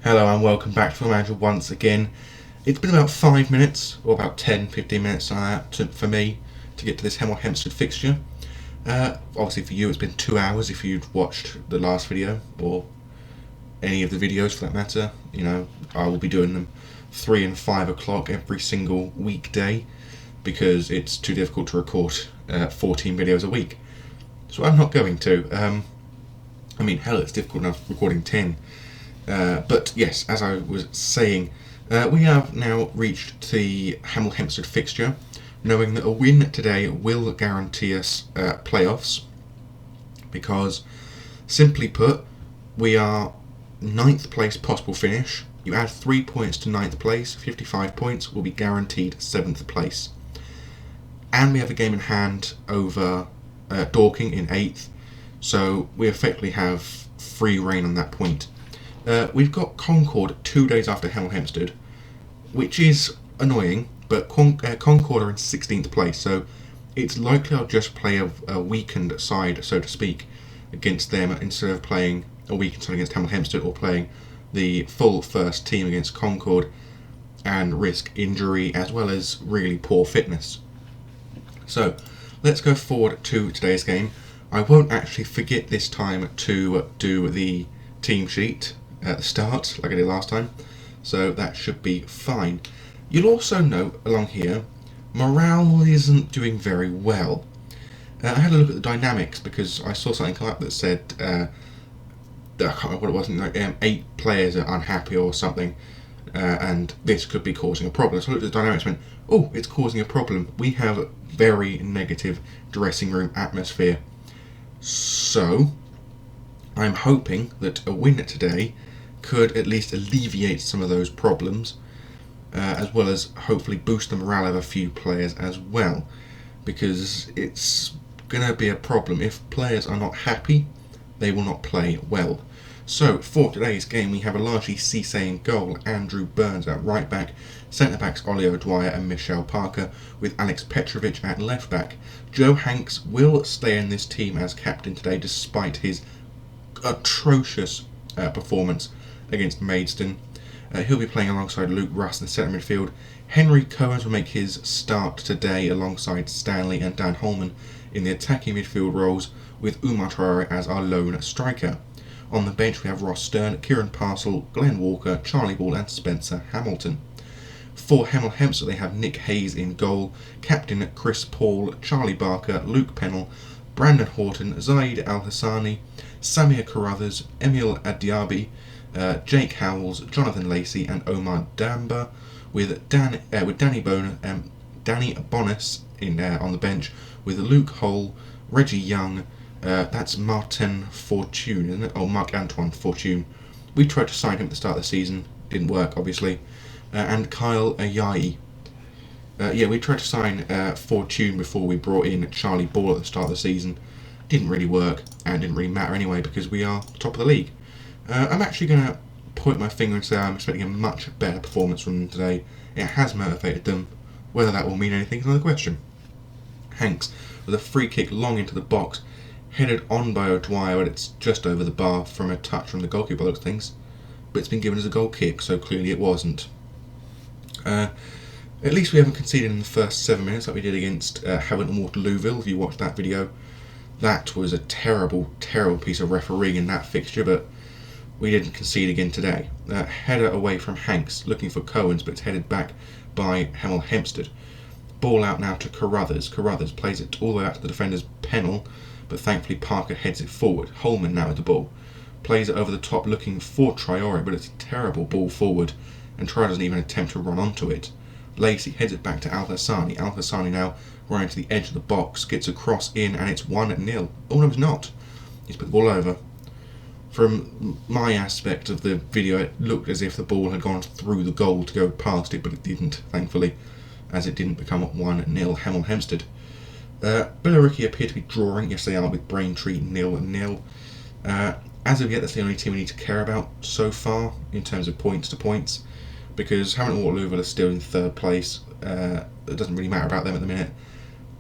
Hello and welcome back to the manager once again. It's been about 5 minutes, or about 10-15 minutes for me to get to this Hemel Hempstead fixture. Obviously for you it's been 2 hours if you'd watched the last video, or any of the videos for that matter. You know, I will be doing them 3 and 5 o'clock every single weekday because it's too difficult to record 14 videos a week. So I'm not going to. I mean, hell, it's difficult enough recording 10. But yes, as I was saying, we have now reached the Hemel Hempstead fixture, knowing that a win today will guarantee us playoffs, because, simply put, we are 9th place possible finish. You add 3 points to 9th place, 55 points, will be guaranteed 7th place. And we have a game in hand over Dorking in 8th, so we effectively have free reign on that point. We've got Concord 2 days after Hemel Hempstead, which is annoying, but Concord are in 16th place, so it's likely I'll just play a weakened side, so to speak, against them instead of playing a weakened side against Hemel Hempstead or playing the full first team against Concord and risk injury as well as really poor fitness. So let's go forward to today's game. I won't actually forget this time to do the team sheet at the start like I did last time, so that should be fine. You'll also note along here morale isn't doing very well. I had a look at the dynamics because I saw something come up that said I can't remember what it was, like 8 players are unhappy or something, and this could be causing a problem. So I looked at the dynamics and went, oh, it's causing a problem. We have very negative dressing room atmosphere. So I'm hoping that a win today could at least alleviate some of those problems, as well as hopefully boost the morale of a few players as well, because it's going to be a problem. If players are not happy, they will not play well. So for today's game we have a largely Cisse in goal, Andrew Burns at right back, centre backs Ollie O'Dwyer and Michelle Parker, with Alex Petrovic at left back. Joe Hanks will stay in this team as captain today despite his atrocious performance against Maidstone. He'll be playing alongside Luke Russ in the centre midfield. Henry Coens will make his start today alongside Stanley and Dan Holman in the attacking midfield roles, with Umar Traore as our lone striker. On the bench we have Ross Stern, Kieran Parcell, Glenn Walker, Charlie Ball and Spencer Hamilton. For Hemel Hempstead they have Nick Hayes in goal, captain Chris Paul, Charlie Barker, Luke Pennell, Brandon Horton, Zaid Al-Hassani, Samir Carruthers, Emil Adiabi, Jake Howells, Jonathan Lacey and Omar Damba, with Danny Bonis on the bench, with Luke Hull, Reggie Young, that's Martin Fortune, isn't it? Oh, Marc-Antoine Fortune. We tried to sign him at the start of the season, didn't work obviously, and Kyle Ayayi. We tried to sign Fortune before we brought in Charlie Ball at the start of the season. Didn't really work and didn't really matter anyway because we are top of the league. I'm actually going to point my finger and say I'm expecting a much better performance from them today. It has motivated them. Whether that will mean anything is another question. Hanks with a free kick long into the box, headed on by O'Dwyer, but it's just over the bar from a touch from the goalkeeper, looks things. But it's been given as a goal kick, so clearly it wasn't. At least we haven't conceded in the first 7 minutes like we did against Havant and Waterlooville. If you watched that video, that was a terrible, terrible piece of refereeing in that fixture, but we didn't concede again today. Header away from Hanks, looking for Coens, but it's headed back by Hemel Hempstead. Ball out now to Carruthers. Carruthers plays it all the way out to the defender's Pennell, but thankfully Parker heads it forward. Holman now with the ball. Plays it over the top looking for Traore, but it's a terrible ball forward, and Traore doesn't even attempt to run onto it. Lacey heads it back to Al-Hassani. Al-Hassani now running to the edge of the box, gets a cross in, and it's 1-0. Oh no, it's not. He's put the ball over. From my aspect of the video, it looked as if the ball had gone through the goal to go past it, but it didn't, thankfully, as it didn't become 1-0 Hemel Hempstead. Billericay appear to be drawing. Yes, they are, with Braintree 0-0. As of yet, that's the only team we need to care about so far in terms of points to points, because Havant and Waterlooville are still in 3rd place. It doesn't really matter about them at the minute.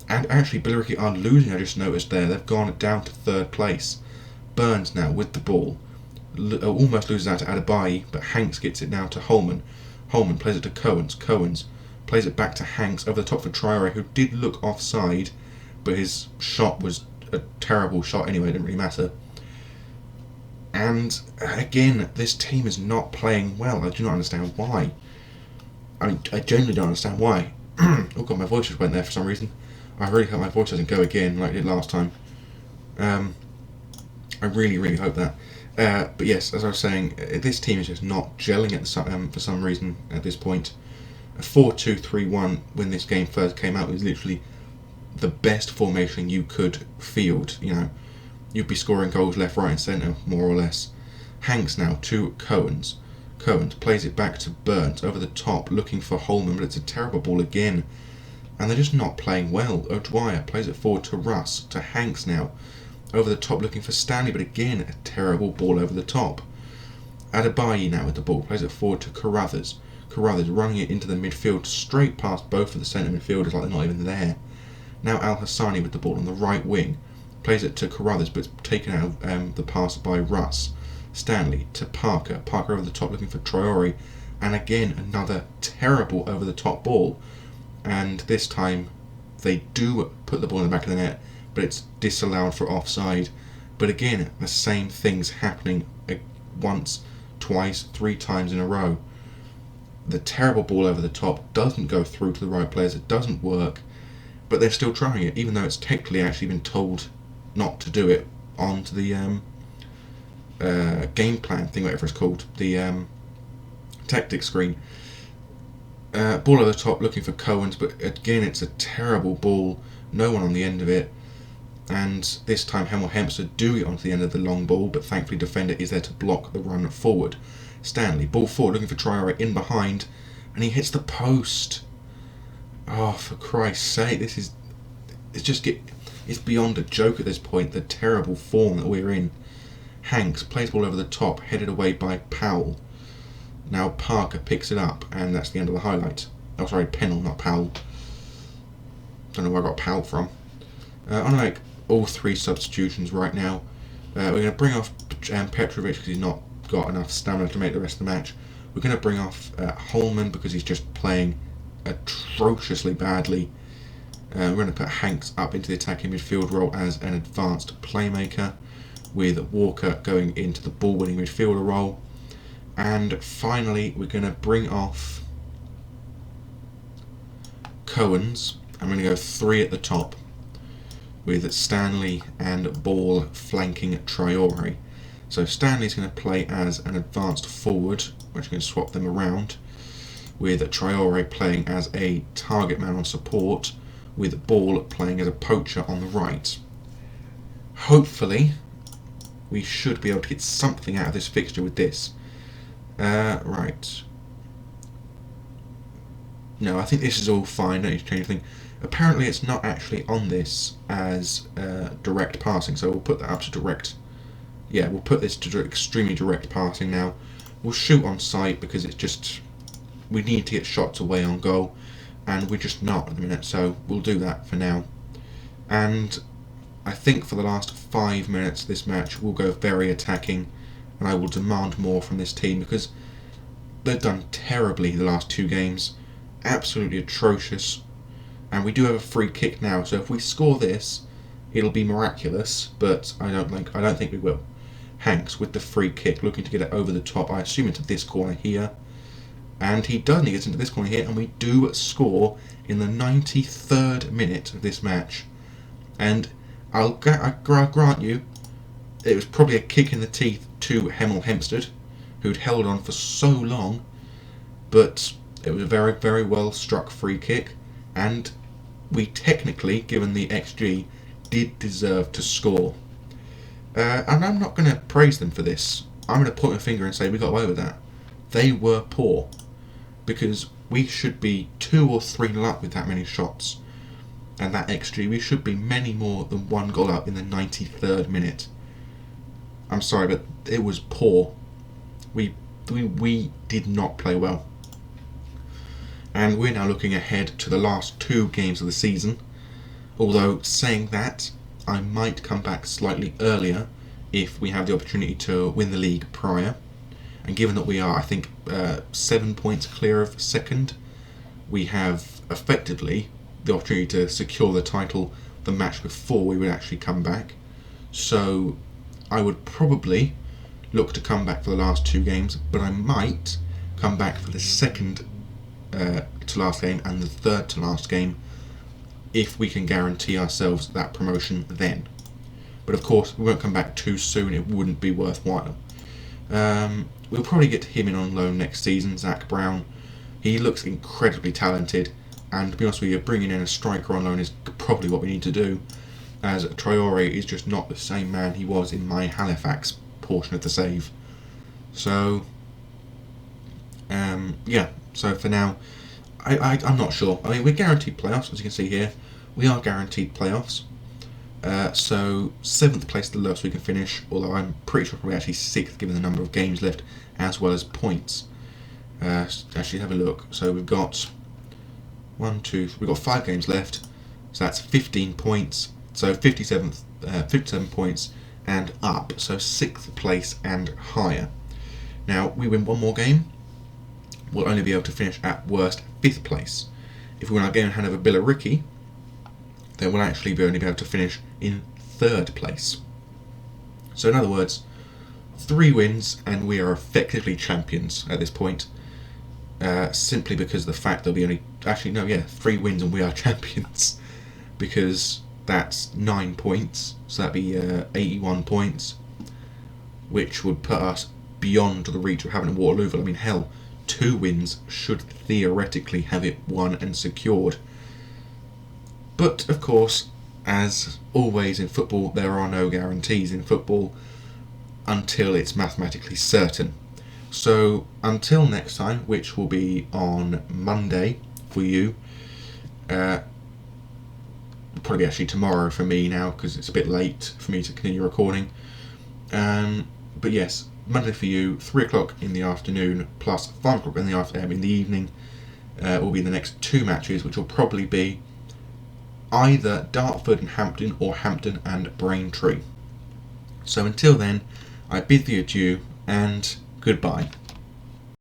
And actually, Billericay are losing, I just noticed there. They've gone down to 3rd place. Burns now with the ball. almost loses out to Adebayi, but Hanks gets it now to Holman. Holman plays it to Coens. Coens plays it back to Hanks over the top for Traore, who did look offside, but his shot was a terrible shot anyway, it didn't really matter. And again, this team is not playing well. I do not understand why. I genuinely don't understand why. Oh god, my voice just went there for some reason. I really hope my voice doesn't go again like it did last time. I really hope that. But yes, as I was saying, this team is just not gelling for some reason at this point. A 4-2-3-1 when this game first came out was literally the best formation you could field. You know, you'd be scoring goals left, right and centre, more or less. Hanks now to Coens. Coens plays it back to Burns over the top, looking for Holman, but it's a terrible ball again. And they're just not playing well. O'Dwyer plays it forward to Russ, to Hanks now. Over the top looking for Stanley, but again, a terrible ball over the top. Adebayi now with the ball, plays it forward to Carruthers. Carruthers running it into the midfield, straight past both of the centre midfielders like they're not even there. Now Al Hassani with the ball on the right wing. Plays it to Carruthers, but it's taken out of the pass by Russ. Stanley to Parker. Parker over the top looking for Traore. And again, another terrible over the top ball. And this time, they do put the ball in the back of the net, but it's disallowed for offside. But again, the same thing's happening once, twice, 3 times in a row. The terrible ball over the top doesn't go through to the right players, it doesn't work, but they're still trying it, even though it's technically actually been told not to do it onto the game plan thing, whatever it's called, the tactics screen. Ball over the top looking for Coens, but again it's a terrible ball, no one on the end of it. And this time Hemel Hempstead do it onto the end of the long ball, but thankfully defender is there to block the run forward. Stanley, ball forward looking for Traore in behind, and he hits the post. Oh, for Christ's sake, it's beyond a joke at this point, the terrible form that we're in. Hanks plays ball over the top, headed away by Powell. Now Parker picks it up, and that's the end of the highlight. Oh, sorry, Pennell, not Powell. Don't know where I got Powell from. I'm going to make all 3 substitutions right now. We're going to bring off Petrovic because he's not got enough stamina to make the rest of the match. We're going to bring off Holman because he's just playing atrociously badly. We're going to put Hanks up into the attacking midfield role as an advanced playmaker, with Walker going into the ball-winning midfielder role. And finally, we're going to bring off Coens. I'm going to go 3 at the top, with Stanley and Ball flanking Traore. So Stanley's going to play as an advanced forward, which is going to swap them around, with Traore playing as a target man on support, with Ball playing as a poacher on the right. Hopefully, we should be able to get something out of this fixture with this. Right. No, I think this is all fine, don't need to change anything. Apparently it's not actually on this as direct passing, so we'll put that up to direct. Yeah, we'll put this to extremely direct passing now. We'll shoot on sight because it's just, we need to get shots away on goal, and we're just not at the minute, so we'll do that for now. And I think for the last 5 minutes of this match we'll go very attacking, and I will demand more from this team because they've done terribly the last 2 games. Absolutely atrocious. And we do have a free kick now, so if we score this, it'll be miraculous, but I don't think we will. Hanks with the free kick, looking to get it over the top, I assume into this corner here. And he does, he gets into this corner here, and we do score in the 93rd minute of this match. And I grant you, it was probably a kick in the teeth to Hemel Hempstead, who'd held on for so long, but it was a very, very well struck free kick, and we technically, given the XG, did deserve to score. And I'm not going to praise them for this. I'm going to point my finger and say we got away with that. They were poor, because we should be 2 or 3 up with that many shots, and that XG, we should be many more than 1 goal up in the 93rd minute. I'm sorry, but it was poor. We did not play well. And we're now looking ahead to the last 2 games of the season. Although, saying that, I might come back slightly earlier if we have the opportunity to win the league prior. And given that we are, I think, 7 points clear of second, we have effectively the opportunity to secure the title the match before we would actually come back. So I would probably look to come back for the last 2 games, but I might come back for the second to last game and the third to last game if we can guarantee ourselves that promotion then. But of course, we won't come back too soon, it wouldn't be worthwhile. We'll probably get him in on loan next season, Zach Brown. He looks incredibly talented, and to be honest with you, bringing in a striker on loan is probably what we need to do, as Traore is just not the same man he was in my Halifax portion of the save. So, yeah, so for now, I'm not sure. I mean, we're guaranteed playoffs, as you can see here. We are guaranteed playoffs. So 7th place the lowest we can finish, although I'm pretty sure probably actually 6th given the number of games left as well as points. Actually have a look. So we've got we've got 5 games left, so that's 15 points. So 57 points and up, so 6th place and higher. Now we win one more game, we'll only be able to finish at worst 5th place. If we win our game in hand over Billericay, then we'll actually only be able to finish in 3rd place. So in other words, 3 wins and we are effectively champions at this point, simply because of the fact that we only, 3 wins and we are champions, because that's 9 points, so that'd be 81 points, which would put us beyond the reach of having a Waterloo. I mean, hell, 2 wins should theoretically have it won and secured. But, of course, as always in football, there are no guarantees in football until it's mathematically certain. So, until next time, which will be on Monday for you, probably actually tomorrow for me now, because it's a bit late for me to continue recording. But yes, Monday for you, 3 o'clock in the afternoon, plus 5 o'clock in the evening, will be the next 2 matches, which will probably be either Dartford and Hampton or Hampton and Braintree. So until then, I bid thee adieu and goodbye.